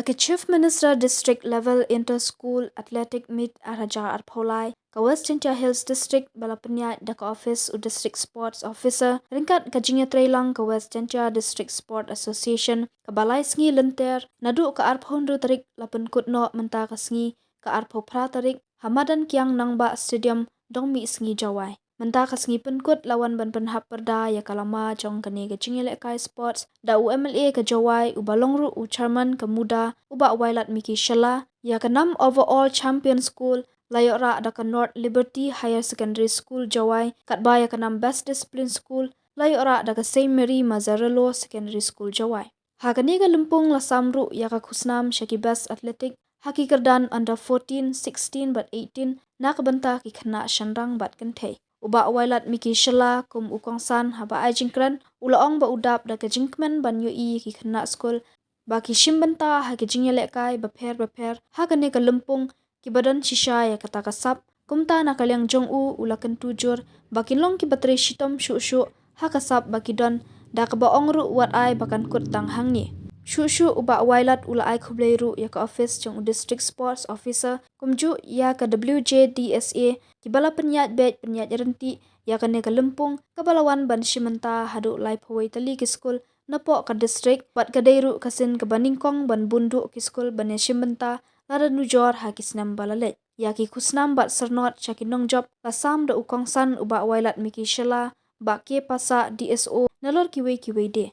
ke Chief Minister District Level Inter-School Athletic Meet Araja Arpolai, ke Western Hills District Balapenya da ke Office u District Sports Officer, ringkat ke Jingya Trailang ke Western District Sport Association, ke Balai Sengi Lenter, nadu ke Arphondu tarik lapen kutno menta ke Sengi, ke Arpho Pra tarik, Hamadan Kiang Nangba Stadium, Dongmi Sengi Jowai. Menta ke Sengi Penkut lawan ban pynhap pyrda ya kalama jong kene ke Jingya Lekai Sports, da UMLA ke Jowai, u Balongru u Chairman ke Muda, uba wailat Miki Shala, ya ke 6 overall champion school, layok ra da ke North Liberty Higher Secondary School Jowai, kat ba ya ke 6 best discipline school, layok ra da ke Saint Mary Mazzarello Secondary School Jowai. Ha ke ni ke Lempung la samru ya ke kusnam syaki best athletic, haki kerdan under 14, 16 but 18, na ke benta ki kena syanrang bat kentei. Uba wailat Miki Shala kum ukongsan haba ai jingkran, ulaong ba udap da ke jingkmen ban yoi ki kena school, baki shimbenta ha ke Jingya Lekai beper ha ke ne ke Lempung ki badan shisha ya kata kasap kumta na kalyang jong u ulakan tujur baki long ki bateri shitom shu ha kasap baki don da ke baong ru wat ai bakan kut tang hangni shu uba wailat ula ai khublei ru ya ke office jong district sports officer kumju ya ke WJDSA ki bala penyat renti ya ke ne ke Lempung ke balawan ban shimenta hadu lai phawai tali ki school napok ke district bat ke deiru kasin ke baningkong ban bundu ki school ban shimbenta lada nujor ha ki snam balale ya ki kusnam bat sernot chaki nongjob lasam da ukongsan uba wailat Miki Shala ba ke pasa DSO nalor kiwe de